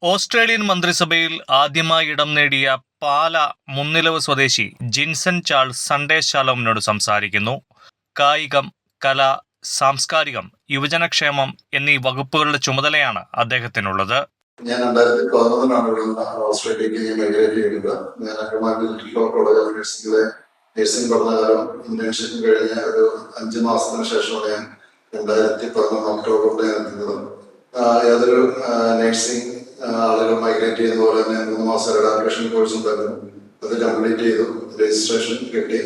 Australian മന്ത്രിസഭയിൽ ആദ്യമായി ഇടം നേടിയ പാല മുന്നിലവ് സ്വദേശി ജിൻസൺ ചാൾസ് സൺഡേ ശാലോമിനോട് സംസാരിക്കുന്നു. കായികം, കല, സാംസ്കാരികം, യുവജനക്ഷേമം എന്നീ വകുപ്പുകളുടെ ചുമതലയാണ് അദ്ദേഹത്തിനുള്ളത്. ഞാൻ 2011 ഓസ്ട്രേലിയയിലേക്ക് മൈഗ്രേറ്റ് ചെയ്തത്. ഞാൻ കോളേജ് ഓഫ് നഴ്സിംഗിലെ നഴ്സിംഗ് പഠനകാലം ഇന്റേൺഷിപ്പ് കഴിഞ്ഞ ഒരു 5 മാസത്തിന് ശേഷമാണ് ഞാൻ 2011 ഒക്ടോബറിൽ എത്തുന്നത്. യാതൊരു നഴ്സിംഗ് ആളുകൾ മൈഗ്രേറ്റ് ചെയ്യുന്ന പോലെ തന്നെ 3 മാസം അഡാപ്റ്റേഷൻ കോഴ്സ് ഉണ്ടായിരുന്നു. അത് കംപ്ലീറ്റ് ചെയ്തു, രജിസ്ട്രേഷൻ കിട്ടി.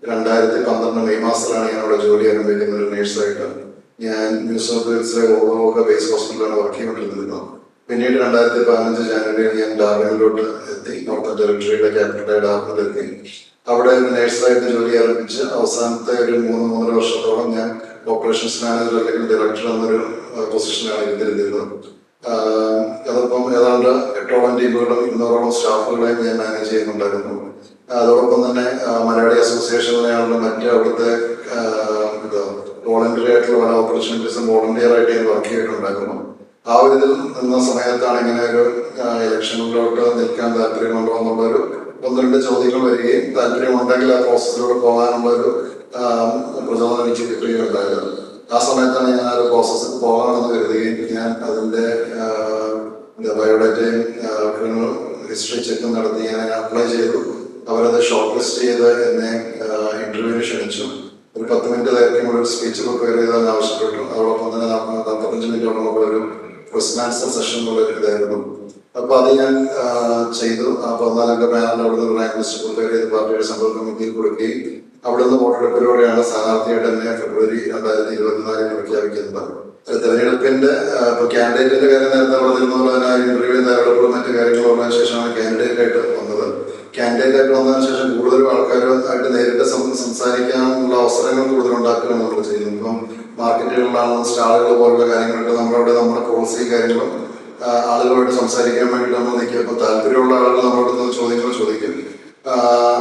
2012 മെയ് മാസത്തിലാണ് ഞാൻ അവിടെ ജോലി ആരംഭിക്കുന്ന ഒരു നേഴ്സായിട്ട്. ഞാൻ ന്യൂ സൗത്ത് വെയിൽസിലെ ഓവറോക്ക ബേസ് ഹോസ്പിറ്റലാണ് വർക്ക് ചെയ്തുകൊണ്ടിരുന്നത്. പിന്നീട് 2015 ജനുവരിയിൽ ഞാൻ ഡാർവിനിലോട്ട് എത്തി. നോർത്തേൺ ടെറിട്ടറിയുടെ ക്യാപിറ്റലായ ഡാർവിനിലെത്തി. അവിടെ ഒരു നേഴ്സായിട്ട് ജോലി ആരംഭിച്ച് അവസാനത്തെ ഒരു 3-3.5 വർഷത്തോളം ഞാൻ ഓപ്പറേഷൻസ് മാനേജർ അല്ലെങ്കിൽ ഡയറക്ടർ എന്നൊരു പൊസിഷനിലാണ് ഇരുന്നിരുന്നത്. അതോടൊപ്പം ഏതാണ്ട് 8ഓളം ടീമുകളും 200ഓളം സ്റ്റാഫുകളെയും ഞാൻ മാനേജ് ചെയ്യുന്നുണ്ടായിരുന്നു. അതോടൊപ്പം തന്നെ മലയാളി അസോസിയേഷനിലെയാണ് മറ്റ് അവിടുത്തെ വോളണ്ടിയർ ആയിട്ടുള്ള പല ഓപ്പർച്യൂണിറ്റീസും വോളണ്ടിയർ ആയിട്ട് ഞാൻ വർക്ക് ചെയ്തിട്ടുണ്ടായിരുന്നു. ആ ഒരു ഇതിൽ നിന്ന സമയത്താണ് ഇങ്ങനെ ഒരു ഇലക്ഷനിലോട്ട് നിൽക്കാൻ താല്പര്യമുണ്ടോ എന്നുള്ളൊരു 1-2 ചോദ്യങ്ങൾ വരികയും താല്പര്യമുണ്ടെങ്കിൽ ആ പ്രോസസ്സിലൂടെ പോകാനുള്ള ഒരു പ്രചോദനം എനിക്ക് കിട്ടുകയുണ്ടായത്. ആ സമയത്താണ് ഞാൻ ആ ഒരു പ്രോസസ്സിൽ പോകാമെന്ന് കരുതുകയും ഞാൻ അതിൻ്റെ ബയോഡാറ്റയും ക്രിമിനൽ ഹിസ്റ്ററി ചെക്കും നടത്തി ഞാൻ അപ്ലൈ ചെയ്തു. അവരത് ഷോർട്ട് ലിസ്റ്റ് ചെയ്ത് എന്നെ ഇന്റർവ്യൂവിന് ക്ഷണിച്ചു. ഒരു 10 മിനിറ്റ് ദൈർഘ്യമുള്ള ഒരു സ്പീച്ച് പ്രിപ്പയർ ചെയ്താൽ ആവശ്യപ്പെട്ടു. അതോടൊപ്പം തന്നെ 45 മിനിറ്റോളം ഒരു ക്വസ്റ്റ്യൻ ആൻസർ സെഷൻ പോലെ ഇതായിരുന്നു. അപ്പൊ അത് ഞാൻ ചെയ്തു. ആ 14 പാനൽ അവിടെ നിന്ന് റാങ്ക് ലിസ്റ്റ് പ്രിപ്പയർ ചെയ്ത് പാർട്ടിയുടെ സെൻട്രൽ കമ്മിറ്റിയിൽ കൊടുക്കുകയും അവിടെ നിന്ന് വോട്ടെടുപ്പിലൂടെയാണ് സ്ഥാനാർത്ഥിയായിട്ട് തന്നെ ഫെബ്രുവരി 2024 പ്രഖ്യാപിക്കുന്നത്. തെരഞ്ഞെടുപ്പിന്റെ ഇപ്പൊ കാൻഡിഡേറ്റിന്റെ കാര്യം നേരത്തെ പറഞ്ഞിരുന്ന പോലെ തന്നെ ഇന്റർവ്യൂ തയ്യാറെടുപ്പും മറ്റു കാര്യങ്ങളും ഉള്ളതിനു ശേഷമാണ് കാൻഡിഡേറ്റ് ആയിട്ട് വന്നത്. കാൻഡിഡേറ്റ് ആയിട്ട് വന്നതിന് ശേഷം കൂടുതലും ആൾക്കാരുമായിട്ട് നേരിട്ട് സംസാരിക്കാനുള്ള അവസരങ്ങൾ കൂടുതൽ ഉണ്ടാക്കുകയാണ് നമ്മൾ ചെയ്യുന്നത്. ഇപ്പം മാർക്കറ്റുകളിലാണെന്ന് സ്റ്റാളുകൾ പോലുള്ള കാര്യങ്ങളൊക്കെ നമ്മളവിടെ നമ്മുടെ പോളിസി കാര്യങ്ങളും ആളുകളോട് സംസാരിക്കാൻ വേണ്ടിയിട്ട് നമ്മൾ നിൽക്കുക. അപ്പോൾ താല്പര്യമുള്ള ആളുകൾ നമ്മളോട് ചോദ്യങ്ങൾ ചോദിക്കും.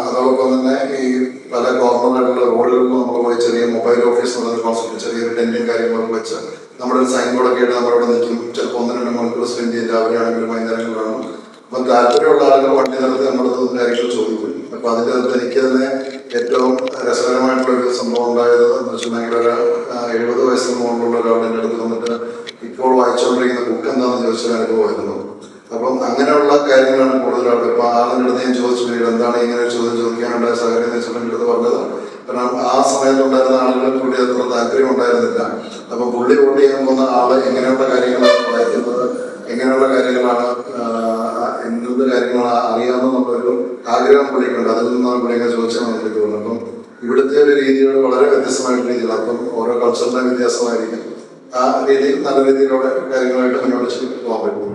അതോടൊപ്പം തന്നെ ഈ പല ഗവൺമെന്റായിട്ടുള്ള റോഡുകളിലും നമ്മൾ പോയി ചെറിയ മൊബൈൽ ഓഫീസ് എന്നൊരു കോൺസെപ്റ്റ് ചെറിയൊരു ടെന്റും കാര്യങ്ങളൊക്കെ വെച്ച് നമ്മുടെ ഒരു സൈൻ ബോർഡൊക്കെ ആയിട്ട് നമ്മളവിടെ നിൽക്കും. ചിലപ്പോൾ 1-2 മണിക്കൂർ സ്പെൻഡ് ചെയ്ത് രാവിലെ ആണെങ്കിലും വൈകുന്നേരങ്ങളിലാണ്. അപ്പം താല്പര്യമുള്ള ആളുകൾ വണ്ടി നടത്തി നമ്മുടെ കാര്യങ്ങൾ ചോദിക്കും. അപ്പൊ അതിൻ്റെ അകത്ത് എനിക്ക് തന്നെ ഏറ്റവും രസകരമായിട്ടുള്ള ഒരു സംഭവം ഉണ്ടായത് എന്ന് വെച്ചിട്ടുണ്ടെങ്കിൽ ഒരു 70 വയസ്സിന് മുകളിലുള്ള ഒരാൾ എൻ്റെ അടുത്ത് വന്നിട്ട് ഇപ്പോൾ വായിച്ചുകൊണ്ടിരിക്കുന്ന ബുക്ക് എന്താണെന്ന് ചോദിച്ചാൽ അനുഭവമായിരുന്നു. അപ്പം അങ്ങനെയുള്ള കാര്യങ്ങളാണ് കൂടുതലായിട്ട്. ഇപ്പൊ ആളിൻ്റെ അടുത്ത് ഞാൻ ചോദിച്ചു എന്താണ് ഇങ്ങനെ ഒരു ചോദ്യം ചോദിക്കാനുണ്ടായ സാഹചര്യം എന്ന് വെച്ചിട്ട് എൻ്റെ അടുത്ത് പറഞ്ഞത്. കാരണം ആ സമയത്തുണ്ടായിരുന്ന ആളുകൾക്ക് കൂടി അത്ര താല്പര്യം ഉണ്ടായിരുന്നില്ല. അപ്പൊ പുള്ളി വോട്ട് ചെയ്യാൻ പോകുന്ന ആള് എങ്ങനെയുള്ള കാര്യങ്ങളാണ് വായിക്കുന്നത്, എങ്ങനെയുള്ള കാര്യങ്ങളാണ് എന്ത് കാര്യങ്ങളാണ് അറിയാമെന്നുള്ളൊരു ആഗ്രഹം പുള്ളിക്കുണ്ട്. അതിൽ നിന്നാണ് പുള്ളിങ്ങനെ ചോദിച്ചാൽ എനിക്ക് തോന്നുന്നു. അപ്പം ഇവിടുത്തെ ഒരു രീതികൾ വളരെ വ്യത്യസ്തമായിട്ടുള്ള രീതിയിലാണ്. അപ്പം ഓരോ കൾച്ചറിന്റെ വ്യത്യാസമായിരിക്കും. ആ രീതിയിൽ നല്ല രീതിയിലുള്ള കാര്യങ്ങളായിട്ട് മുന്നോട്ട് പോകാൻ പറ്റും.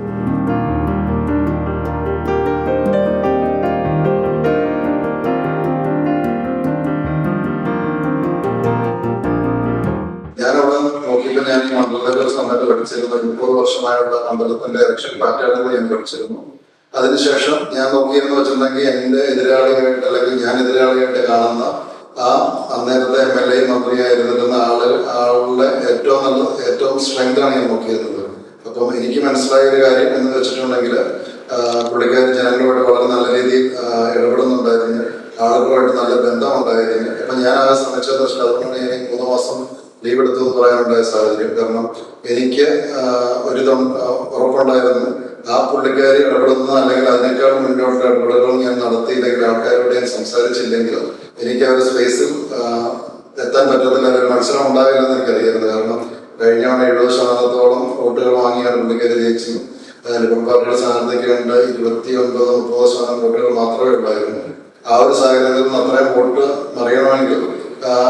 ഞാനവിടെ നോക്കിയപ്പോൾ ഞാൻ ഈ മണ്ഡലത്തിലെ സമയത്ത് പഠിച്ചിരുന്നു. 30 വർഷമായുള്ള മണ്ഡലത്തിന്റെ ഇലക്ഷൻ പാറ്റേണുകൾ ഞാൻ പഠിച്ചിരുന്നു. അതിനുശേഷം ഞാൻ നോക്കിയെന്ന് വെച്ചിട്ടുണ്ടെങ്കിൽ എന്റെ എതിരാളിയായിട്ട് അല്ലെങ്കിൽ ഞാൻ എതിരാളിയായിട്ട് കാണുന്ന ആ അന്നേരത്തെ MLA മന്ത്രിയായിരുന്നിരുന്ന ആളുടെ ഏറ്റവും സ്ട്രെങ്ത് ആണ് ഞാൻ നോക്കിയിരുന്നത്. അപ്പം എനിക്ക് മനസ്സിലായ ഒരു കാര്യം എന്ന് വെച്ചിട്ടുണ്ടെങ്കിൽ പുള്ളിക്കാരി ജനങ്ങളുമായിട്ട് വളരെ നല്ല രീതിയിൽ ഇടപെടുന്നുണ്ടായിരുന്നു, ആളുകളുമായിട്ട് നല്ല ബന്ധമുണ്ടായിരുന്നു. അപ്പൊ ഞാൻ ആ ശ്രമിച്ചതെന്ന് വെച്ചാൽ അതുകൊണ്ട് ഞാൻ 3 മാസം ലീവ് എടുത്തു എന്ന് പറയാനുണ്ടായ സാഹചര്യം. കാരണം എനിക്ക് ഒരു ഉറപ്പുണ്ടായിരുന്നു, ആ പുള്ളിക്കാരി ഇടപെടുന്ന അല്ലെങ്കിൽ അതിനേക്കാൾ മുന്നോട്ട് ഇടപെടലുകൾ ഞാൻ നടത്തിയില്ലെങ്കിൽ ആൾക്കാരോട് ഞാൻ സംസാരിച്ചില്ലെങ്കിൽ എനിക്ക് ആ ഒരു സ്പേസിൽ എത്താൻ പറ്റത്തില്ല, ഒരു മത്സരം ഉണ്ടാവില്ലെന്ന് എനിക്കറിയായിരുന്നു. കാരണം കഴിഞ്ഞ 70% വോട്ടുകൾ വാങ്ങിയാണ് പുള്ളിക്കാരി ജയിച്ചത്. ലിബറൽ പാർട്ടിയുടെ സ്ഥാനാർത്ഥിക്ക് വേണ്ട 29-30% വോട്ടുകൾ മാത്രമേ ഉണ്ടായിരുന്നു. ആ ഒരു സാഹചര്യത്തിൽ നിന്ന് അത്രയും വോട്ട് മറിയണമെങ്കിൽ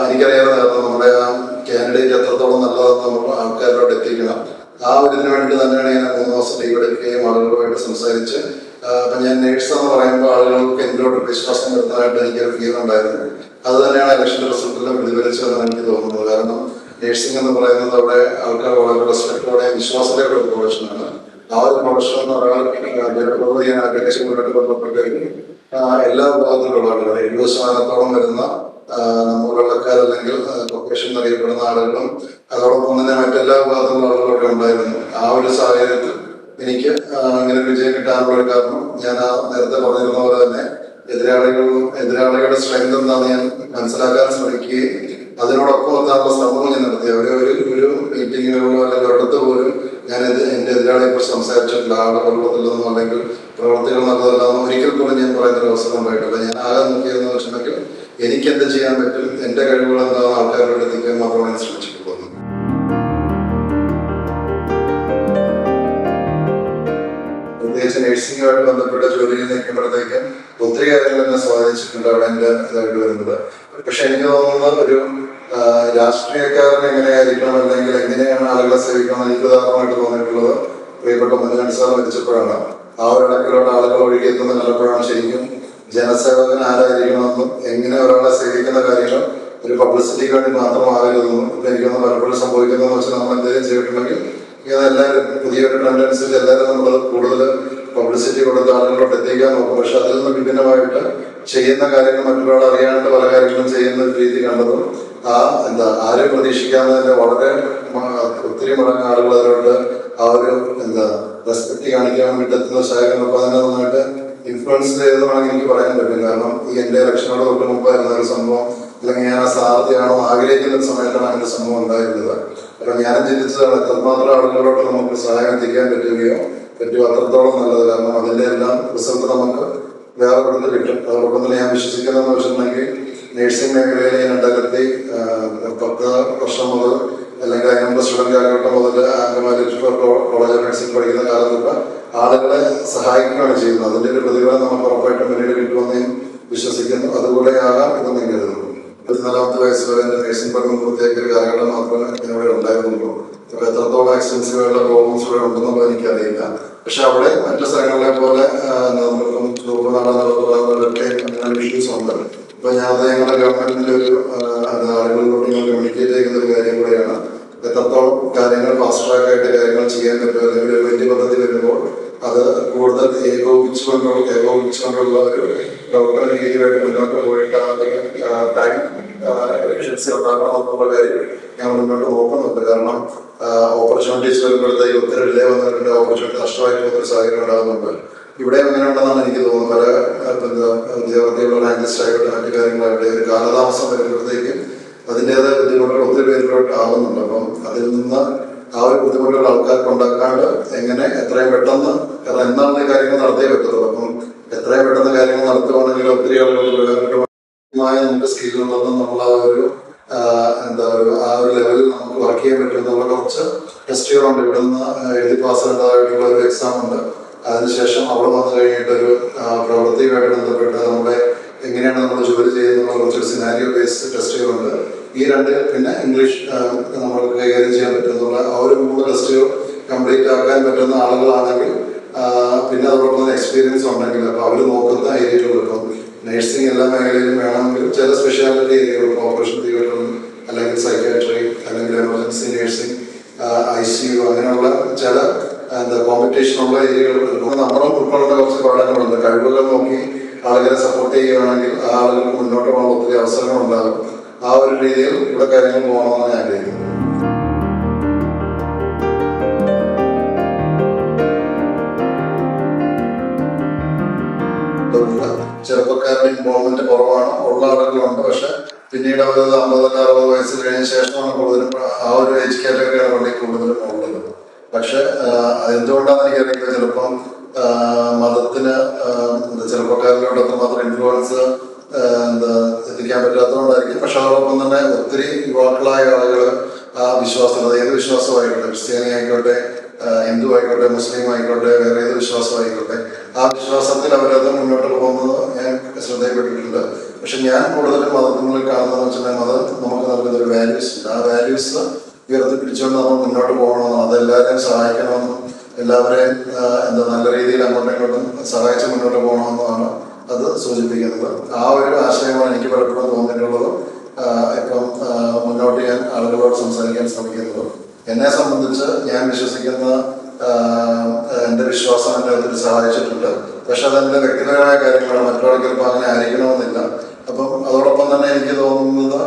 എനിക്കറിയാവുന്നതായിരുന്നു നമ്മുടെ ആ കാൻഡിഡേറ്റ് എത്രത്തോളം നല്ലതെന്ന് നമ്മൾ ആൾക്കാരോട് എത്തിക്കണം. ആ ഒരു ഇതിനു വേണ്ടി തന്നെയാണ് ഞാൻ 3 മാസം ലീവ് എടുക്കുകയും ആളുകളുമായിട്ട് സംസാരിച്ച്. അപ്പൊ ഞാൻ നേഴ്സ് എന്ന് പറയുമ്പോൾ ആളുകൾക്ക് എന്നോട് വിശ്വാസം വരുന്നതായിട്ട് എനിക്കൊരു ഫീൽ ഉണ്ടായിരുന്നു. അത് തന്നെയാണ് ഇലക്ഷൻ റിസൾട്ടിലും പ്രതിഫലിച്ചതെന്ന് എനിക്ക് തോന്നുന്നത്. കാരണം നേഴ്സിംഗ് എന്ന് പറയുന്നത് അവിടെ ആൾക്കാർ വളരെ റെസ്പെക്ടോടെ വിശ്വാസത്തോടെ ഒരു പ്രൊഫഷനാണ്. ആ ഒരു പ്രൊഫഷൻ എന്ന് പറയുന്നത് ഞാൻ ആഗ്രഹിച്ച് മുന്നോട്ട് ബന്ധപ്പെട്ട് എല്ലാ വിഭാഗത്തിലുള്ള ആളുകൾ 70% വരുന്ന നമ്മളുള്ളക്കാർ അല്ലെങ്കിൽ പ്രൊഫഷൻ എന്നറിയപ്പെടുന്ന ആളുകളും അതോടൊപ്പം തന്നെ മറ്റെല്ലാ വിഭാഗത്തിലുള്ള ആളുകളൊക്കെ ഉണ്ടായിരുന്നു. ആ ഒരു സാഹചര്യത്തിൽ എനിക്ക് അങ്ങനെ ഒരു വിജയം കിട്ടാനുള്ള ഒരു കാരണം ഞാൻ നേരത്തെ പറഞ്ഞിരുന്ന പോലെ തന്നെ എതിരാളികളുടെ സ്ട്രെങ്ത് എന്താണെന്ന് ഞാൻ മനസ്സിലാക്കാൻ ശ്രമിക്കുകയും അതിനോടൊപ്പം എത്താനുള്ള ശ്രമങ്ങൾ ഞാൻ നടത്തി. ഒരു മീറ്റിങ്ങിലോ അല്ലെങ്കിൽ ഒരിടത്ത് പോലും ഞാൻ എൻ്റെ എതിരാളിയെ കുറിച്ച് സംസാരിച്ചിട്ടില്ല. ആളുടെ പ്രവർത്തനത്തിലെന്നോ അല്ലെങ്കിൽ പ്രവർത്തികൾ നല്ലതല്ലെന്നോ ഒരിക്കൽ പോലും ഞാൻ പറയുന്നൊരു അവസരം ഉണ്ടായിട്ടില്ല. ഞാൻ ആകെ നോക്കിയതെന്ന് വെച്ചിട്ടുണ്ടെങ്കിൽ എനിക്ക് എന്ത് ചെയ്യാൻ പറ്റും, എൻ്റെ കഴിവുകൾ എന്താണെന്ന് ആൾക്കാരോട് എത്തിക്കാൻ മാത്രമേ ഞാൻ ശ്രമിച്ചിട്ടുള്ളൂ. പ്രത്യേകിച്ച് നഴ്സിംഗുമായിട്ട് ബന്ധപ്പെട്ട ജോലിയിൽ നിൽക്കുമ്പോഴത്തേക്ക് ഒത്തിരി കാര്യങ്ങൾ എന്നെ സ്വാധീനിച്ചിട്ടുണ്ട് അവിടെ എൻ്റെ ഇതായിട്ട് വരുന്നത്. പക്ഷെ എനിക്ക് തോന്നുന്നത് ഒരു രാഷ്ട്രീയക്കാരൻ എങ്ങനെയായിരിക്കണം അല്ലെങ്കിൽ എങ്ങനെയാണ് ആളുകളെ സേവിക്കണം എനിക്ക് ഉദാഹരണമായിട്ട് തോന്നിയിട്ടുള്ളത് പ്രിയപ്പെട്ട മുന്നണി സാർ മരിച്ചപ്പോഴാണ്. ആ ഒരു ഇടക്കിലോട്ട് ആളുകൾ ഒഴുകിയെത്തുന്ന കണ്ടപ്പോഴാണ് ശരിക്കും ജനസേവകൻ ആരായിരിക്കണമെന്നും എങ്ങനെ ഒരാളെ സേവിക്കുന്ന കാര്യങ്ങൾ ഒരു പബ്ലിസിറ്റിക്ക് വേണ്ടി മാത്രമാകരുതെന്നും എനിക്കൊന്ന് പലപ്പോഴും സംഭവിക്കുന്നതെന്ന് വെച്ചാൽ നമ്മൾ എന്തെങ്കിലും ചെയ്തിട്ടുണ്ടെങ്കിൽ എല്ലാവരും പുതിയൊരു ട്രെൻഡ് അനുസരിച്ച് എല്ലാവരും നമ്മൾ കൂടുതൽ പബ്ലിസിറ്റി കൊടുത്ത് ആളുകളോട് എത്തിക്കാൻ നോക്കും. പക്ഷെ അതിൽ നിന്ന് വിഭിന്നമായിട്ട് ചെയ്യുന്ന കാര്യങ്ങൾ മറ്റൊരാൾ അറിയാണ്ട് പല കാര്യങ്ങളും ചെയ്യുന്ന രീതി കണ്ടതും ആരും പ്രതീക്ഷിക്കാതെ വളരെ ഒത്തിരി മടങ്ങ് ആളുകൾ അതിലോട്ട് ആ ഒരു റെസ്പെക്ട് കാണിക്കാൻ വേണ്ടിയിട്ട് എത്തുന്ന സാഹചര്യങ്ങളൊക്കെ അതിനെ നന്നായിട്ട് ഇൻഫ്ലുവൻസ് ചെയ്തതാണെങ്കിൽ എനിക്ക് പറയാൻ പറ്റും. കാരണം ഈ എൻ്റെ ഇലക്ഷനോട് തൊട്ട് മുമ്പായിരുന്ന ഒരു സംഭവം അല്ലെങ്കിൽ ഞാൻ ആ സ്ഥാനാർത്ഥിയാണോ ആഗ്രഹിക്കുന്ന ഒരു സമയത്താണ് അതിൻ്റെ സംഭവം ഉണ്ടായിരുന്നത്. അപ്പം ഞാനും ചിന്തിച്ചതാണ് എത്രമാത്രം ആളുകളോട് നമുക്ക് സഹായം എത്തിക്കാൻ പറ്റുമോ അത്രത്തോളം നല്ലത്. കാരണം അതിൻ്റെ എല്ലാം റിസൾട്ട് നമുക്ക് വേറെ ഇവിടുന്ന് കിട്ടും. അതോടൊപ്പം തന്നെ ഞാൻ വിശ്വസിക്കുന്നതെന്ന് വെച്ചിട്ടുണ്ടെങ്കിൽ നഴ്സിംഗ് മേഖലയിൽ ഞാൻ 2010 മുതൽ അല്ലെങ്കിൽ അതിനുള്ള സ്റ്റുഡൻറ് കാലഘട്ടം മുതൽ അങ്കമാലി കോളേജ് ഓഫ് നഴ്സിംഗ് പഠിക്കുന്ന കാലം തൊട്ട് ആളുകളെ സഹായിക്കുകയാണ് ചെയ്യുന്നത്. അതിൻ്റെ ഒരു പ്രതിഫലം നമുക്ക് ഉറപ്പായിട്ടും പിന്നീട് കിട്ടുമെന്ന് ഞാൻ വിശ്വസിക്കുന്നു. അതുപോലെ ആകാം ഇതെന്ന് ഞാൻ കരുതുന്നു. 24 വയസ്സ് വരെ എൻ്റെ നഴ്സിംഗ് പഠനം പൂർത്തിയാക്കിയ ഒരു കാലഘട്ടം മാത്രമേ ഇതിനൂടെ ഉണ്ടായിരുന്നുള്ളൂ. അപ്പോൾ എത്രത്തോളം എക്സ്പെൻസീവായുള്ള പ്രോബ്ലംസ് ഇവിടെ ഉണ്ടെന്നുള്ളത് എനിക്കറിയില്ല. പക്ഷെ അവിടെ മറ്റു സ്ഥലങ്ങളെ പോലെ നമ്മൾക്കും ചൂടുനാളൊക്കെ അങ്ങനെ ഇഷ്യൂസ് ഉണ്ട്. ഇപ്പൊ ഞാനത് ഞങ്ങളുടെ ഗവൺമെന്റിന്റെ ഒരു ആളുകളിലൂടെ ഞങ്ങൾ കമ്മ്യൂണിക്കേറ്റ് ചെയ്യുന്ന ഒരു കാര്യം കൂടെയാണ്. എത്രത്തോളം കാര്യങ്ങൾ ഫാസ്റ്റ് ട്രാക്ക് ആയിട്ട് കാര്യങ്ങൾ ചെയ്യാൻ പറ്റും അല്ലെങ്കിൽ ഒരു വലിയ പദ്ധതി വരുമ്പോൾ അത് കൂടുതൽ ഏകോപിച്ചുകൊണ്ടുള്ള ഒരു പ്രവർത്തന രീതിയായിട്ട് മുന്നോട്ട് പോയിട്ട് ടൈം എഫിഷ്യൻസി ഉണ്ടാക്കണമെന്നുള്ള കാര്യം ഞാൻ മുന്നോട്ട് നോക്കുന്നുണ്ട്. കാരണം ഓപ്പർച്യൂണിറ്റീസ് വരുമ്പോഴത്തേക്ക് ഒത്തിരി ഡിലേ വന്നിട്ടുണ്ട്, ഓപ്പർച്യൂണിറ്റി നഷ്ടമായിട്ട് ഒരു സാഹചര്യം ഉണ്ടാകുന്നുണ്ട്. ഇവിടെ അങ്ങനെ ഉണ്ടെന്നാണ് എനിക്ക് തോന്നുന്നത്. പല വിദ്യാർത്ഥികളുടെ ആൻറ്റിസ്റ്റ് ആയിക്കോട്ടെ മറ്റു കാര്യങ്ങളായിട്ട് ഒരു കാലതാമസം വരുമ്പോഴത്തേക്കും അതിൻ്റെതായ ബുദ്ധിമുട്ടുകൾ ഒത്തിരി പേരിലോട്ട് ആവുന്നുണ്ട്. അപ്പം അതിൽ നിന്ന് ആ ഒരു ബുദ്ധിമുട്ടുകൾ ആൾക്കാർക്ക് ഉണ്ടാക്കാണ്ട് എങ്ങനെ എത്രയും പെട്ടെന്ന്, കാരണം എന്നാണ് ഈ കാര്യങ്ങൾ നടത്തിയേ പറ്റുള്ളൂ. അപ്പം എത്രയും പെട്ടെന്ന് കാര്യങ്ങൾ നടത്തുവാണെങ്കിൽ ഒത്തിരി ആളുകൾ പ്രയോജനമായ നമുക്ക് സ്കില്ലുള്ളതും നമ്മൾ ആ ഒരു ലെവലിൽ നമുക്ക് വർക്ക് ചെയ്യാൻ പറ്റും എന്നുള്ള കുറച്ച് ടെസ്റ്റുകളുണ്ട്. ഇവിടെ നിന്ന് എഴുതി പാസ്സായിട്ടുള്ള ഒരു എക്സാം ഉണ്ട്. അതിനുശേഷം അവിടെ വന്നു കഴിഞ്ഞിട്ടൊരു പ്രവൃത്തിയുമായിട്ട് ബന്ധപ്പെട്ട് നമ്മുടെ എങ്ങനെയാണ് നമ്മൾ ജോലി ചെയ്യുന്നത് കുറച്ചൊരു സിനാരിയോ ബേസ്ഡ് ടെസ്റ്റുകളുണ്ട്. ഈ രണ്ട് പിന്നെ ഇംഗ്ലീഷ് നമ്മൾക്ക് കൈകാര്യം ചെയ്യാൻ പറ്റുന്നുള്ള ആ ഒരു 3 ടെസ്റ്റുകൾ കംപ്ലീറ്റ് ആക്കാൻ പറ്റുന്ന ആളുകളാണെങ്കിൽ പിന്നെ അതോടൊപ്പം എക്സ്പീരിയൻസ് ഉണ്ടെങ്കിൽ അപ്പോൾ അവർ നോക്കുന്ന ഏരിയകൾ ഇപ്പം നഴ്സിംഗ് എല്ലാ മേഖലയിലും വേണമെങ്കിലും ചില സ്പെഷ്യാലിറ്റി ഏരിയകൾ ഓപ്പറേഷൻ തിയേറ്ററും അല്ലെങ്കിൽ സൈക്കാട്രി അല്ലെങ്കിൽ എമർജൻസി നഴ്സിംഗ് ICU അങ്ങനെയുള്ള ചില കോമ്പറ്റീഷനുള്ള ഏരിയകൾ നമ്മളും ഉൾക്കൊള്ളേണ്ട കുറച്ച് പഠനങ്ങളുണ്ട്. കഴിവുകൾ നോക്കി ആളുകളെ സപ്പോർട്ട് ചെയ്യുകയാണെങ്കിൽ ആ ആളുകൾക്ക് മുന്നോട്ട് പോകാൻ ഒത്തിരി അവസരങ്ങൾ ഉണ്ടാകും. ആ ഒരു രീതിയിൽ ഇവിടെ കാര്യങ്ങൾ പോകണമെന്നാണ് ഞാൻ ആഗ്രഹിക്കുന്നത്. ചെറുപ്പക്കാരുടെ ഇൻവോൾവ്മെന്റ് കുറവാണ്, ഉള്ള ആളുകളുണ്ട്. പക്ഷെ പിന്നീട് അവർ 50-60 വയസ്സ് കഴിഞ്ഞ ശേഷമാണ് കൂടുതലും ആ ഒരു ഏജ് കാറ്റഗറിയാണ് പള്ളിയിൽ കൂടുതലും ഉള്ളത്. പക്ഷെ എന്തുകൊണ്ടാണെന്ന് എനിക്കറിയില്ല. ചിലപ്പം മതത്തിന് ചെറുപ്പക്കാരിലോട്ട് അത്രമാത്രം ഇൻഫ്ലുവൻസ് എത്തിക്കാൻ പറ്റാത്തതുകൊണ്ടായിരിക്കും. പക്ഷെ അതോടൊപ്പം തന്നെ ഒത്തിരി യുവാക്കളായ ആളുകൾ ആ വിശ്വാസം, അത് ഏത് വിശ്വാസമായിക്കോട്ടെ, ക്രിസ്ത്യാനി ആയിക്കോട്ടെ, ഹിന്ദു ആയിക്കോട്ടെ, മുസ്ലിം ആയിക്കോട്ടെ, വേറെ ഏത് വിശ്വാസമായിക്കോട്ടെ, ആ വിശ്വാസത്തിൽ അവരത് മുന്നോട്ട് പോകുന്നത് ഞാൻ ശ്രദ്ധയിൽപ്പെട്ടിട്ടുണ്ട്. പക്ഷെ ഞാൻ കൂടുതലും മതങ്ങളിൽ കാണുന്നതെന്ന് വെച്ചിട്ടുണ്ടെങ്കിൽ മതം നമുക്ക് നൽകുന്നൊരു വാല്യൂസ്, ആ വാല്യൂസ് ഉയർത്തിപ്പിടിച്ചുകൊണ്ട് നമ്മൾ മുന്നോട്ട് പോകണമെന്നും അതെല്ലാവരെയും സഹായിക്കണമെന്നും എല്ലാവരെയും നല്ല രീതിയിൽ അങ്ങോട്ടും ഇങ്ങോട്ടും സഹായിച്ച് മുന്നോട്ട് പോകണമെന്നാണ് അത് സൂചിപ്പിക്കുന്നത്. ആ ഒരു ആശയമാണ് എനിക്ക് പലപ്പോഴും തോന്നിയിട്ടുള്ളത്. ഇപ്പം മുന്നോട്ട് ഞാൻ ആളുകളോട് സംസാരിക്കാൻ ശ്രമിക്കുന്നത്. എന്നെ സംബന്ധിച്ച് ഞാൻ വിശ്വസിക്കുന്ന എൻ്റെ വിശ്വാസം എന്നെ അതിൽ സഹായിച്ചിട്ടുണ്ട്. പക്ഷെ അതെൻ്റെ വ്യക്തിപരമായ കാര്യങ്ങളാണ്, മറ്റൊരാൾക്ക് ചിലപ്പോൾ അങ്ങനെ ആയിരിക്കണമെന്നില്ല. അപ്പം അതോടൊപ്പം തന്നെ എനിക്ക് തോന്നുന്നത്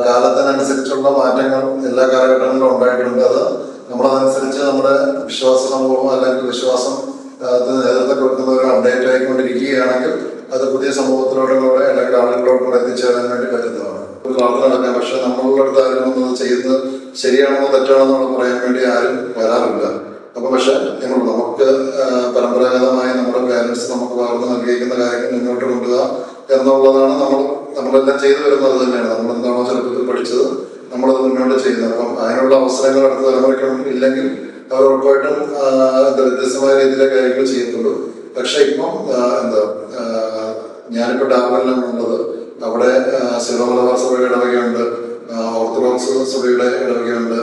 കാലത്തിനനുസരിച്ചുള്ള മാറ്റങ്ങൾ എല്ലാ കാലഘട്ടങ്ങളിലും ഉണ്ടായിട്ടുണ്ട്. അത് നമ്മളതനുസരിച്ച് നമ്മുടെ വിശ്വാസ സമൂഹം അല്ലെങ്കിൽ വിശ്വാസം നേതൃത്വം കൊടുക്കുന്ന ഒരു അപ്ഡേറ്റ് ആയിക്കൊണ്ടിരിക്കുകയാണെങ്കിൽ അത് പുതിയ സമൂഹത്തിലോട്ടുകൂടെ അല്ലെങ്കിൽ ആളുകളോടുകൂടെ എത്തിച്ചേരാൻ വേണ്ടി പറ്റുന്നതാണ്. ഒരു പ്രാർത്ഥന നടക്കാം, പക്ഷെ നമ്മളുടെ അടുത്ത് ആരും ഒന്നും ചെയ്യുന്നത് ശരിയാണെന്നോ തെറ്റാണെന്നോ പറയാൻ വേണ്ടി ആരും വരാറില്ല. അപ്പൊ പക്ഷെ നമുക്ക് പരമ്പരാഗതമായി നമ്മുടെ പേരൻസ് നമുക്ക് പകർന്നു നൽകിയിരിക്കുന്ന കാര്യങ്ങൾ മുന്നോട്ട് കൊണ്ടുപോകുക എന്നുള്ളതാണ് നമ്മളെല്ലാം ചെയ്തു വരുന്നത് തന്നെയാണ്. നമ്മൾ എന്താണോ ചെറുപ്പത്തിൽ പഠിച്ചത് നമ്മളത് മുന്നോട്ട് ചെയ്യുന്നത്. അപ്പം അതിനുള്ള അവസരങ്ങൾ അടുത്ത തലമുറയ്ക്ക് ഇല്ലെങ്കിൽ അവർ ഉറപ്പായിട്ടും വ്യത്യസ്തമായ രീതിയിലെ കാര്യങ്ങൾ ചെയ്യത്തുള്ളൂ. പക്ഷെ ഇപ്പം ഞാനിപ്പോൾ ഡാർബനിലാണ് ഉള്ളത്. അവിടെ സീറോ മലബാർ സഭയുടെ ഇടവകയുണ്ട്, ഓർത്തഡോക്സ് സഭയുടെ ഇടവകയുണ്ട്,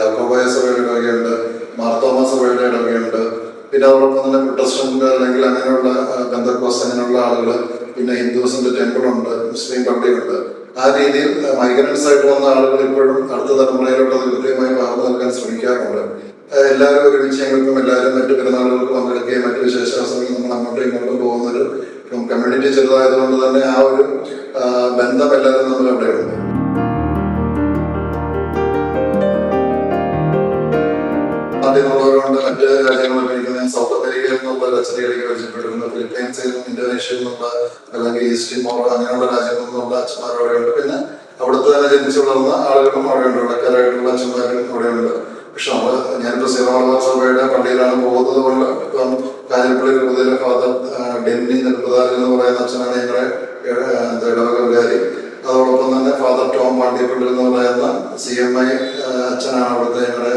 യാക്കോബായ സഭയുടെ ഇടവകയുണ്ട്, മാർത്തോമ സഭയുടെ ഇടവകയുണ്ട്. പിന്നെ അതോടൊപ്പം തന്നെ പ്രൊട്ടസ്റ്റന്റ് അല്ലെങ്കിൽ അങ്ങനെയുള്ള പെന്തക്കോസ്ത് അങ്ങനെയുള്ള ആളുകൾ, പിന്നെ ഹിന്ദുസിന്റെ ടെമ്പിളുണ്ട്, മുസ്ലിം പള്ളിയുണ്ട്. ആ രീതിയിൽ മൈഗ്രൻസ് ആയിട്ട് വന്ന ആളുകൾ ഇപ്പോഴും അടുത്ത തലമുറയിലോട്ട് അത് കൃത്യമായി പകർന്നു നൽകാൻ ശ്രമിക്കാറുണ്ട്. എല്ലാവരും ഒരുമിച്ച് ഞങ്ങൾക്കും എല്ലാവരും മറ്റു പെരുന്നാളുകൾക്ക് പങ്കെടുക്കുകയും മറ്റു വിശേഷാവസരങ്ങൾ നമ്മൾ അങ്ങോട്ടും ഇങ്ങോട്ടും പോകുന്നൊരു കമ്മ്യൂണിറ്റി ചെറുതായതുകൊണ്ട് തന്നെ ആ ഒരു ബന്ധം എല്ലാവരും നമ്മൾ അവിടെയുണ്ട്. നാട്ടിലുള്ളവരുണ്ട്, മറ്റ് രാജ്യങ്ങളിൽ ഇരിക്കുന്ന സൗത്ത് അമേരിക്കയിൽ നിന്നുള്ള അച്ഛനെയൊക്കെ പരിചയപ്പെട്ടിരുന്നു. ഫിലിപ്പൈൻസിൽ നിന്നും ഇന്തോനേഷ്യയിൽ നിന്നുള്ള അല്ലെങ്കിൽ ഈസ്റ്റ് തിമോർ അങ്ങനെയുള്ള രാജ്യങ്ങളിൽ നിന്നുള്ള അച്ഛന്മാർ അവിടെയുണ്ട്. പിന്നെ അവിടുത്തെ തന്നെ ജനിച്ചു വളർന്ന ആളുകളും അവിടെയുണ്ട്, ഇടക്കാരായിട്ടുള്ള അച്ഛന്മാരും അവിടെയുണ്ട്. പക്ഷെ ഞാനിപ്പോൾ സീറോ മലബാർ സഭയുടെ പള്ളിയിലാണ് പോകുന്നത് കൊണ്ട് ഇപ്പം കാഞ്ഞിരപ്പള്ളി രൂപതയിലെ ഫാദർ ഡെന്നി നെൽപ്പതാൽ എന്ന് പറയുന്ന അച്ഛനാണ് ഞങ്ങളുടെ ഇടവക വികാരി. അതോടൊപ്പം തന്നെ ഫാദർ ടോം പാണ്ടിയപ്പള്ളി എന്ന് പറയുന്ന CMI അച്ഛനാണ് അവിടുത്തെ ഞങ്ങളുടെ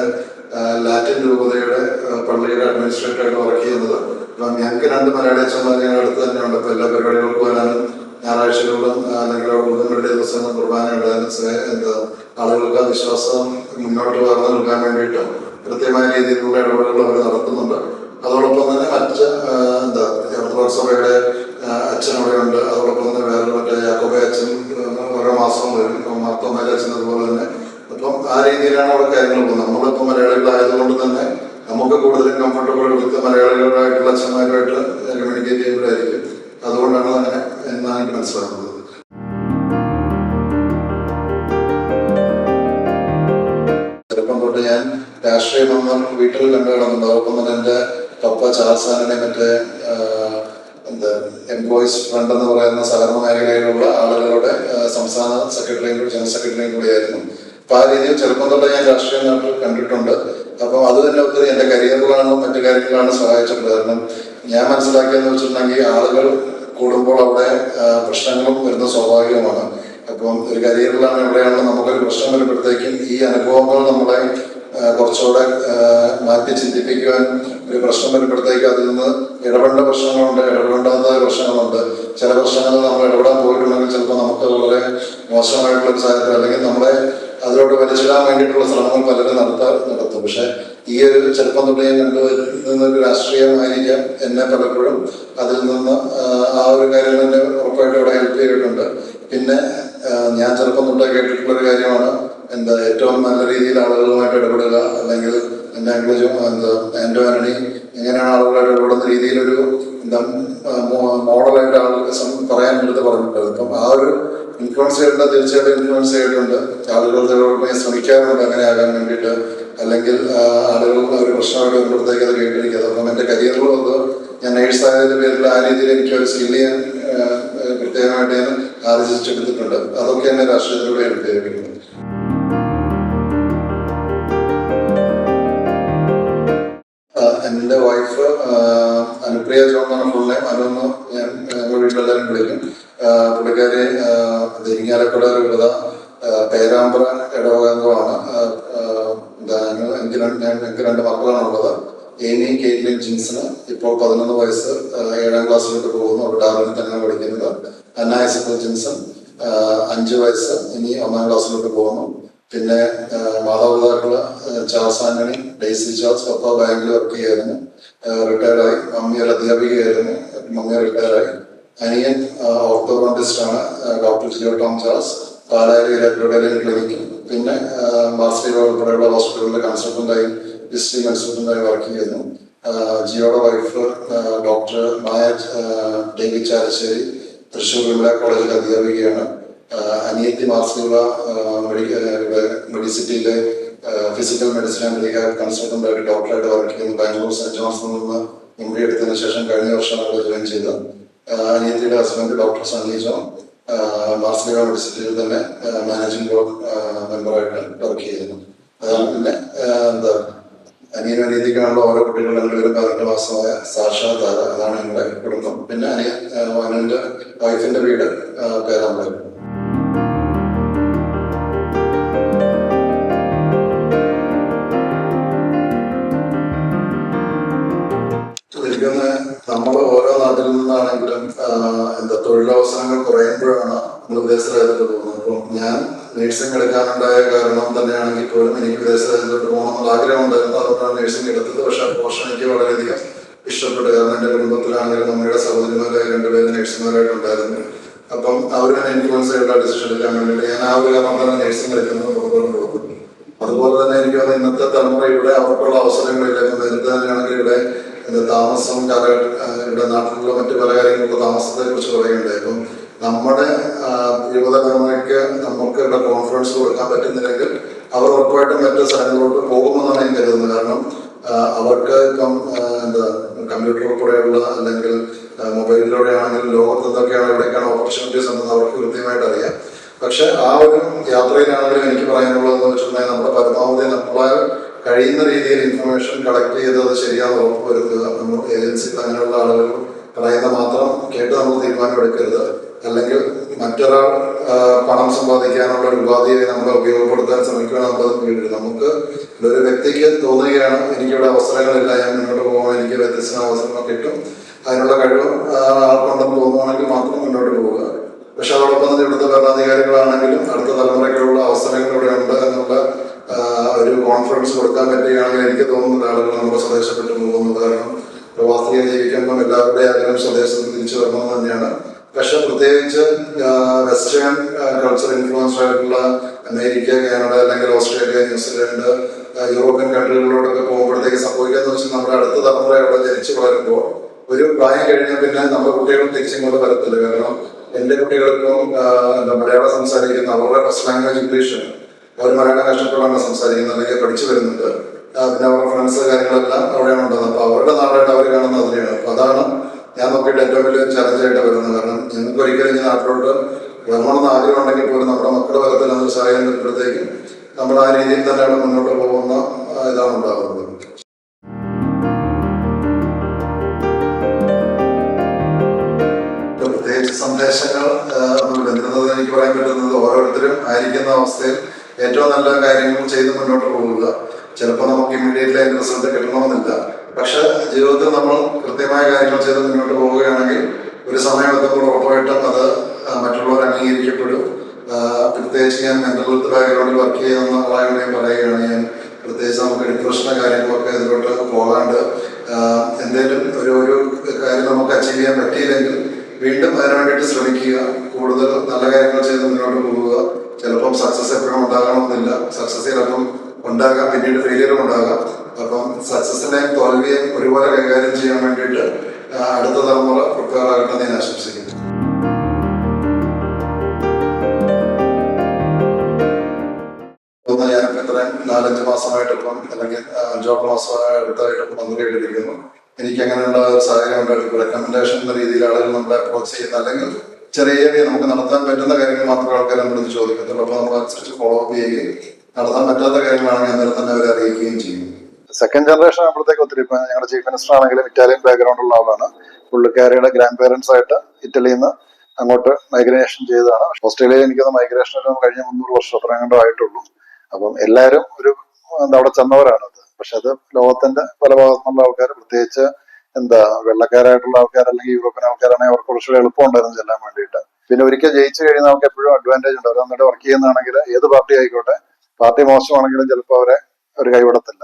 ലാറ്റിൻ രൂപതയുടെ പള്ളിയുടെ അഡ്മിനിസ്ട്രേറ്ററായിട്ട് വർക്ക് ചെയ്യുന്നത്. അപ്പം ഞങ്ങൾക്ക് 2 മലയാളി അച്ഛന്മാർ ഞങ്ങളുടെ അടുത്ത് തന്നെയുണ്ട്. അപ്പോൾ എല്ലാ പരിപാടികൾക്കും വരാനും ഞായറാഴ്ചകളിലും അല്ലെങ്കിൽ ബുധങ്ങളുടെ ദിവസങ്ങൾ കുർബാന ഇടാനും ആളുകൾക്ക് ആ വിശ്വാസം മുന്നോട്ട് പകർന്നു നൽകാൻ വേണ്ടിയിട്ട് കൃത്യമായ രീതിയിലുള്ള ഇടപെടലുകൾ അവർ നടത്തുന്നുണ്ട്. അതോടൊപ്പം തന്നെ മറ്റ് ഓർത്തഡോക്സ് സഭയുടെ അച്ഛൻ അവിടെയുണ്ട്. അതോടൊപ്പം തന്നെ വേറെ യാക്കോബ അച്ഛൻ ഓരോ മാസം വരും, മാർത്തോമ അച്ഛൻ അതുപോലെ തന്നെ. അപ്പം ആ രീതിയിലാണ് അവിടെ കാര്യങ്ങൾ പോകുന്നത്. നമ്മളിപ്പോൾ മലയാളികളായതുകൊണ്ട് തന്നെ നമുക്ക് കൂടുതലും കംഫർട്ടബിൾ വിത്ത് മലയാളികളായിട്ടുള്ള അച്ഛന്മാരുമായിട്ട് കമ്മ്യൂണിക്കേറ്റ് ചെയ്യുമ്പോഴായിരിക്കും. അതുകൊണ്ടാണ് അങ്ങനെ എന്നാണ് എനിക്ക് മനസ്സിലാക്കുന്നത്. ചെറുപ്പം തൊട്ട് ഞാൻ രാഷ്ട്രീയം ഒന്നും വീട്ടിൽ കണ്ടു കിടന്നുണ്ട്. അതോടൊപ്പം തന്നെ എൻ്റെ പപ്പ ചാൾസ് ആന്റണി മറ്റേ എംപ്ലോയീസ് ഫ്രണ്ട് എന്ന് പറയുന്ന സഹകരണ മേഖലയിലുള്ള ആളുകളുടെ സംസ്ഥാന സെക്രട്ടറിയും ജനറൽ സെക്രട്ടറിയും കൂടിയായിരുന്നു. അപ്പൊ ആ രീതിയിൽ ചെറുപ്പം തൊട്ട് ഞാൻ രാഷ്ട്രീയ നാട്ടിൽ കണ്ടിട്ടുണ്ട്. അപ്പം അത് തന്നെ ഒത്തിരി എൻ്റെ കരിയറിലാണ് മറ്റു കാര്യങ്ങളാണ് സഹായിച്ചിട്ടുണ്ട്. കാരണം ഞാൻ മനസ്സിലാക്കിയെന്ന് വെച്ചിട്ടുണ്ടെങ്കിൽ ആളുകൾ കൂടുമ്പോൾ അവിടെ പ്രശ്നങ്ങളും വരുന്ന സ്വാഭാവികമാണ്. അപ്പം ഒരു കരിയറിലാണ് എവിടെയാണെന്ന് നമുക്കൊരു പ്രശ്നം വരുമ്പോഴത്തേക്കും ഈ അനുഭവങ്ങൾ നമ്മളെ കുറച്ചുകൂടെ മാറ്റി ചിന്തിപ്പിക്കുവാൻ, ഒരു പ്രശ്നം വരുമ്പോഴത്തേക്ക് അതിൽ നിന്ന് ഇടപെടേണ്ട പ്രശ്നങ്ങളുണ്ട്, ഇടപെടേണ്ടാത്ത പ്രശ്നങ്ങളുണ്ട്. ചില പ്രശ്നങ്ങൾ നമ്മൾ ഇടപെടാൻ പോയിട്ടുണ്ടെങ്കിൽ ചിലപ്പോൾ നമുക്ക് വളരെ മോശമായിട്ടുള്ള ഒരു സാഹചര്യം അല്ലെങ്കിൽ നമ്മളെ അതിലോട്ട് വലിച്ചിടാൻ വേണ്ടിയിട്ടുള്ള ശ്രമങ്ങൾ പലരും നടത്തും. പക്ഷെ ഈ ഒരു ചെറുപ്പം തൊട്ട് ഞാൻ കണ്ടുവരുന്നൊരു രാഷ്ട്രീയമായിരിക്കാം എന്നെ പലപ്പോഴും അതിൽ നിന്ന് ആ ഒരു കാര്യം തന്നെ ഉറപ്പായിട്ട് ഇവിടെ ഹെൽപ്പ് ചെയ്തിട്ടുണ്ട്. പിന്നെ ഞാൻ ചെറുപ്പം തൊട്ട് കേട്ടിട്ടുള്ളൊരു കാര്യമാണ് ഏറ്റവും നല്ല രീതിയിൽ ആളുകളുമായിട്ട് ഇടപെടുക, അല്ലെങ്കിൽ ആന്റോ ആന്റണി എങ്ങനെയാണ് ആളുകളായിട്ട് ഇടപെടുന്ന രീതിയിലൊരു മോഡലായിട്ട് ആളുകൾ പറയാൻ എടുത്ത് പറഞ്ഞിട്ടുണ്ട്. അപ്പം ആ ഒരു ഇൻഫ്ലുവൻസ് ചെയ്തിട്ടുണ്ട്, തീർച്ചയായിട്ടും ഇൻഫ്ലുവൻസ് ചെയ്തിട്ടുണ്ട്. ആളുകൾ ശ്രമിക്കാറുണ്ട് അങ്ങനെ ആകാൻ വേണ്ടിയിട്ട്. അല്ലെങ്കിൽ ആളുകൾ ഒരു പ്രശ്നമായിട്ട് വരുമ്പോഴത്തേക്ക് അത് കേട്ടിരിക്കുക. അപ്പം എൻ്റെ കരിയറിലും അത് ഞാൻ നേഴ്സായതിൻ്റെ പേരിൽ ആ രീതിയിൽ എനിക്ക് ഒരു സ്കില്ല് ചെയ്യാൻ പ്രത്യേകമായിട്ട് ഞാൻ ആർജിച്ചെടുത്തിട്ടുണ്ട്. അതൊക്കെ എന്നെ രാഷ്ട്രീയത്തിലൂടെ എടുത്തിരിക്കുന്നത്. എൻ്റെ വൈഫ് അനുപ്രിയ ജോൺ എന്ന ഫുൾ നെയിം. അതൊന്ന് ഞാൻ വീട്ടിലെല്ലാവരും വിളിക്കും. പുള്ളിക്കാരി ഇരിങ്ങാലക്കുട രൂപത പേരാമ്പ്ര ഇടവകമാണ്. എനിക്ക് 2 മക്കളാണുള്ളത്. ഏനി കേറ്റ്ലിൻ ജിൻസന് ഇപ്പോൾ 11 വയസ്സ്, 7ാം ക്ലാസ്സിലോട്ട് പോകുന്നു. അവിടെ ഡാർബനിൽ തന്നെയാണ് പഠിക്കുന്നത്. അന്നായസപ്പൽ ജിൻസൺ 5 വയസ്സ്, ഇനി 1ാം ക്ലാസ്സിലോട്ട് പോകുന്നു. പിന്നെ മാതാപിതാക്കള് ചാൾസ് ആന്റണി, ഡെയ്സി ചാൾസ്. പപ്പ ബാങ്കിൽ വർക്ക് ചെയ്യായിരുന്നു, റിട്ടയർഡായി. മമ്മി ഒരു അധ്യാപികയായിരുന്നു, മമ്മി റിട്ടയർഡായി. അനിയൻ ഓർത്തോഡോണ്ടിസ്റ്റാണ്, ഡോക്ടർ ജിയോ ടോം ചാൾസ്, പാലാരി ഇലക്ട്രോഡേലിയൻ ക്ലിനിക്കിൽ. പിന്നെ മാർസ്ലീവ ഉൾപ്പെടെയുള്ള ഹോസ്പിറ്റലിലെ കൺസൾട്ടൻ്റായി, ഡിസ്ട്രിക്ട് കൺസൾട്ടൻ്റായി വർക്ക് ചെയ്യുന്നു. ജിയോയുടെ wife doctor Maya David Chalissery, Thrissur Vimala കോളേജിലെ അധ്യാപികയാണ്. അനിയത്തി മാർസ്ലീവ മെഡിസിറ്റിയിലെ physical medicine and rehab consultant ആയിട്ട് ഡോക്ടറായിട്ട് വർക്ക് ചെയ്യുന്നു. ബാംഗ്ലൂർ സെന്റ് ജോൺസിൽ നിന്ന് MD എടുത്തതിന് ശേഷം കഴിഞ്ഞ വർഷം അവിടെ ജോയിൻ ചെയ്തു. അനിയത്തിയുടെ husband doctor Sunny John Marcilia യൂണിവേഴ്സിറ്റിയിൽ തന്നെ മാനേജിംഗ് ബോർഡ് മെമ്പറായിട്ട് വർക്ക് ചെയ്യുന്നു. അതാണ് പിന്നെ അനിയനും അനിയത്തിക്കാണുള്ള ഓരോ കുട്ടികളും രണ്ടുപേരും 18 മാസമായ സാക്ഷ താര, അതാണ് ഞങ്ങളുടെ കുടുംബം. പിന്നെ അനുവിന്റെ വൈഫിന്റെ വീട് പേരാമ്പ്ര. നമ്മൾ ഓരോ നാട്ടിൽ നിന്നാണെങ്കിലും തൊഴിലവസരങ്ങൾ കുറയുമ്പോഴാണ് നമ്മൾ വിദേശ രാജ്യത്തോട്ട് പോകുന്നത്. അപ്പം ഞാൻ നേഴ്സിംഗ് എടുക്കാനുണ്ടായ കാരണം തന്നെയാണെങ്കിൽ പോലും എനിക്ക് വിദേശ രാജ്യത്തോട്ട് പോകണമെന്നുള്ള ആഗ്രഹം ഉണ്ടായിരുന്നു. അതുകൊണ്ടാണ് നേഴ്സിംഗ് എടുത്തത്. പക്ഷെ ആ പോർഷൻ എനിക്ക് വളരെയധികം ഇഷ്ടപ്പെട്ടു. കാരണം എൻ്റെ കുടുംബത്തിലാണെങ്കിലും നമ്മുടെ സഹോദരിമാരായ 2 പേര് നേഴ്സുമാരായിട്ടുണ്ടായിരുന്നു. അപ്പം അവർ തന്നെ ഇൻഫ്ലുവൻസ് ചെയ്തിട്ടുള്ള ഡിസിഷൻ എടുക്കാൻ വേണ്ടിയിട്ട് ഞാൻ ആ ഒരു കാരണം തന്നെ നേഴ്സിംഗ് എടുക്കുന്നത് പോകുന്നു. അതുപോലെ തന്നെ എനിക്ക് ഇന്നത്തെ തലമുറ ഇവിടെ അവർക്കുള്ള അവസരങ്ങളില്ല. നേരത്തെ തന്നെയാണെങ്കിൽ ഇവിടെ താമസം, ഇവിടെ നാട്ടിലുള്ള മറ്റു പല കാര്യങ്ങളുള്ള താമസത്തെ കുറിച്ച് പറയുന്നുണ്ട്. അപ്പം നമ്മുടെ യുവതലമുറയ്ക്ക് നമുക്ക് ഇവിടെ കോൺഫിഡൻസ് കൊടുക്കാൻ പറ്റുന്നില്ലെങ്കിൽ അവർ ഉറപ്പായിട്ടും മറ്റു സ്ഥലങ്ങളിലോട്ട് പോകുമെന്നാണ് ഞാൻ കരുതുന്നത്. കാരണം അവർക്ക് ഇപ്പം കമ്പ്യൂട്ടറിൽ കൂടെയുള്ള അല്ലെങ്കിൽ മൊബൈലിലൂടെ ആണെങ്കിലും ലോകത്ത് എന്തൊക്കെയാണ് എവിടെയൊക്കെയാണ് ഓപ്പർച്യൂണിറ്റീസ് എന്നത് അവർക്ക് കൃത്യമായിട്ട് അറിയാം. പക്ഷെ ആ ഒരു യാത്രയിലാണെങ്കിലും എനിക്ക് പറയാനുള്ളതെന്ന് വെച്ചിട്ടുണ്ടെങ്കിൽ നമ്മുടെ പരമാവധി നമ്മളാൽ കഴിയുന്ന രീതിയിൽ ഇൻഫർമേഷൻ കളക്ട് ചെയ്ത് അത് ശരിയാണെന്ന് ഉറപ്പുവരുത്തുക. നമ്മൾ ഏജൻസികൾ അങ്ങനെയുള്ള ആളുകൾ പറയുന്ന മാത്രം കേട്ട് നമ്മൾ തീരുമാനമെടുക്കരുത്. അല്ലെങ്കിൽ മറ്റൊരാൾ പണം സമ്പാദിക്കാനുള്ള ഒരു ഉപാധിയെ നമ്മൾ ഉപയോഗപ്പെടുത്താൻ ശ്രമിക്കുകയാണ് നമ്മളത് വീട്ടിൽ. നമുക്ക് ഒരു വ്യക്തിക്ക് തോന്നുകയാണ് എനിക്കിവിടെ അവസരങ്ങളില്ല, ഞാൻ മുന്നോട്ട് പോകാൻ എനിക്ക് വ്യത്യസ്ത അവസരങ്ങൾ കിട്ടും, അതിനുള്ള കഴിവ് ആൾക്കുണ്ടെന്ന് തോന്നുകയാണെങ്കിൽ മാത്രം മുന്നോട്ട് പോവുക. പക്ഷെ അതോടൊപ്പം തന്നെ ഇവിടുത്തെ ഭരണാധികാരികളാണെങ്കിലും അടുത്ത തലമുറയ്ക്കുള്ള അവസരങ്ങൾ ഇവിടെ ഉണ്ട് എന്നുള്ള ഒരു കോൺഫിഡൻസ് കൊടുക്കാൻ പറ്റുകയാണെങ്കിൽ എനിക്ക് തോന്നുന്നത് ആളുകൾ നമ്മുടെ സ്വദേശപ്പെട്ട് പോകുന്നത്. കാരണം പ്രവാസിയെ ജീവിക്കുമ്പം എല്ലാവരുടെയും ആഗ്രഹം സ്വദേശത്ത് തിരിച്ചു വരണമെന്ന് തന്നെയാണ്. പക്ഷെ പ്രത്യേകിച്ച് വെസ്റ്റേൺ കൾച്ചർ ഇൻഫ്ലുവൻസ്ഡ് ആയിട്ടുള്ള അമേരിക്ക, കാനഡ അല്ലെങ്കിൽ ഓസ്ട്രേലിയ, ന്യൂസിലാൻഡ്, യൂറോപ്യൻ കൺട്രികളിലോടൊക്കെ പോകുമ്പോഴത്തേക്ക് സംഭവിക്കാന്ന് വെച്ചാൽ നമ്മുടെ അടുത്ത തലമുറ അവിടെ ജനിച്ചു വളരുമ്പോൾ ഒരു പ്രായം കഴിഞ്ഞാൽ പിന്നെ നമ്മുടെ കുട്ടികൾ തിരിച്ചിങ്ങോട്ട് വരത്തില്ല. കാരണം എൻ്റെ കുട്ടികൾക്കും മലയാളം സംസാരിക്കുന്ന അവരുടെ ഫസ്റ്റ് ലാംഗ്വേജ് ഇംഗ്ലീഷ്, അവർ മലയാളം കഷ്ടപ്പെടാണ് സംസാരിക്കുന്നത് അല്ലെങ്കിൽ പഠിച്ചു വരുന്നുണ്ട്. പിന്നെ അവരുടെ ഫ്രണ്ട്സ് കാര്യങ്ങളെല്ലാം അവിടെയാണ് ഉണ്ടാകുന്നത്. അപ്പോൾ അവരുടെ നാടായിട്ട് അവർ കാണുന്നത് അതിനെയാണ്. അപ്പോൾ അതാണ് ഞാൻ നോക്കിയിട്ട് ഏറ്റവും വലിയ ചലഞ്ചായിട്ട് വരുന്നത്. കാരണം ഞങ്ങൾക്ക് ഒരിക്കലും ഇങ്ങനെ നാട്ടിലോട്ട് വരണമെന്ന് ആഗ്രഹം ഉണ്ടെങ്കിൽ പോലും നമ്മുടെ മക്കളുടെ തലത്തിൽ അതൊരു സഹായം വരുമ്പോഴത്തേക്കും നമ്മൾ ആ രീതിയിൽ തന്നെയാണ് മുന്നോട്ട് പോകുന്ന ഇതാണ് ഉണ്ടാകുന്നത്. പ്രത്യേകിച്ച് സന്ദേശങ്ങൾ വരുന്നത് എനിക്ക് പറയാൻ പറ്റുന്നത് ഓരോരുത്തരും ആയിരിക്കുന്ന അവസ്ഥയിൽ ഏറ്റവും നല്ല കാര്യങ്ങൾ ചെയ്ത് മുന്നോട്ട് പോവുക. ചിലപ്പോൾ നമുക്ക് ഇമ്മീഡിയറ്റ്ലി അതിൻ്റെ റിസൾട്ട് കിട്ടണമെന്നില്ല. പക്ഷെ ജീവിതത്തിൽ നമ്മൾ കൃത്യമായ കാര്യങ്ങൾ ചെയ്ത് മുന്നോട്ട് പോവുകയാണെങ്കിൽ ഒരു സമയമെത്തുമ്പോൾ ഉറപ്പായിട്ടും അത് മറ്റുള്ളവർ അംഗീകരിക്കപ്പെടും. പ്രത്യേകിച്ച് ഞാൻ മെന്റൽ ഹെൽത്ത് ബാക്ക്ഗ്രൗണ്ടിൽ വർക്ക് ചെയ്യുന്ന ആളായോട് ഞാൻ പറയുകയാണ്, ഞാൻ പ്രത്യേകിച്ച് നമുക്ക് ഡിപ്രഷൻ്റെ കാര്യങ്ങളൊക്കെ ഇതിലോട്ട് പോകാണ്ട് എന്തെങ്കിലും ഒരു കാര്യം നമുക്ക് അച്ചീവ് ചെയ്യാൻ പറ്റിയില്ലെങ്കിൽ വീണ്ടും അതിനു വേണ്ടിയിട്ട് ശ്രമിക്കുക. കൂടുതൽ നല്ല കാര്യങ്ങൾ ചെയ്ത് മുന്നോട്ട് പോവുക. ചിലപ്പം സക്സസ് എപ്പോഴും ഉണ്ടാകണമെന്നില്ല. സക്സസ് ചിലപ്പം ഉണ്ടാകാം, പിന്നീട് ഫെയിലിയറും ഉണ്ടാകാം. അപ്പം സക്സസിനെയും തോൽവിയെയും ഒരുപോലെ കൈകാര്യം ചെയ്യാൻ വേണ്ടിയിട്ട് അടുത്ത തലമുറ പ്രിപ്പയർ ആകട്ടെ ഞാൻ ആശംസിക്കുന്നു. ഞാൻ ഇത്രയും 4-5 മാസമായിട്ടിപ്പം അല്ലെങ്കിൽ 5-6 മാസമായിട്ടായിട്ടിപ്പം വന്നുകൊണ്ടിരിക്കുന്നു. എനിക്ക് അങ്ങനെയുള്ള ഒരു സാഹചര്യം ഉണ്ടായിട്ട് റെക്കമെൻഡേഷൻ എന്ന രീതിയിൽ ആളുകൾ നമ്മളെ അപ്രോച്ച് ചെയ്യുന്ന അല്ലെങ്കിൽ ചെറിയ നമുക്ക് നടത്താൻ പറ്റുന്ന കാര്യങ്ങൾ മാത്രമേ ആൾക്കാർ നമ്മളത് ചോദിക്കത്തുള്ളൂ. അപ്പോൾ നമ്മൾ അനുസരിച്ച് ഫോളോ അപ്പ് ചെയ്യുകയും നടത്താൻ പറ്റാത്ത കാര്യങ്ങളാണെങ്കിൽ അന്നേരം തന്നെ അവരെ അറിയിക്കുകയും ചെയ്യും. സെക്കൻഡ് ജനറേഷൻ ആകുമ്പോഴത്തേക്ക് ഒത്തിരി ഇപ്പം ഞങ്ങളുടെ ചീഫ് മിനിസ്റ്റർ ആണെങ്കിലും ഇറ്റാലിയൻ ബാക്ക്ഗ്രൗണ്ട് ഉള്ള ആളാണ്. പുള്ളിക്കാരിയുടെ ഗ്രാൻഡ് പേരൻസ് ആയിട്ട് ഇറ്റലിയിൽ നിന്ന് അങ്ങോട്ട് മൈഗ്രേഷൻ ചെയ്തതാണ്. ഓസ്ട്രേലിയയിൽ എനിക്കൊന്ന് മൈഗ്രേഷൻ കഴിഞ്ഞ 300 വർഷം അത്രയും കണ്ടോ ആയിട്ടുള്ളൂ. അപ്പം എല്ലാവരും ഒരു അവിടെ ചെന്നവരാണത്. പക്ഷെ അത് ലോകത്തിന്റെ പല ഭാഗത്തുനിന്നുള്ള ആൾക്കാർ, പ്രത്യേകിച്ച് വെള്ളക്കാരായിട്ടുള്ള ആൾക്കാർ അല്ലെങ്കിൽ യൂറോപ്യൻ ആൾക്കാരാണെങ്കിൽ അവർക്ക് കുറച്ചുകൂടി എളുപ്പം ഉണ്ടായിരുന്നു ചെല്ലാൻ വേണ്ടിയിട്ട്. പിന്നെ ഒരിക്കൽ ജയിച്ചു കഴിയുന്ന നമുക്ക് എപ്പോഴും അഡ്വാൻറ്റേജ് ഉണ്ട്. അവർ എന്നിട്ട് വർക്ക് ചെയ്യുന്നതാണെങ്കിൽ ഏത് പാർട്ടി ആയിക്കോട്ടെ, പാർട്ടി മോശമാണെങ്കിലും ചിലപ്പോൾ അവരെ ഒരു കൈവിടത്തില്ല.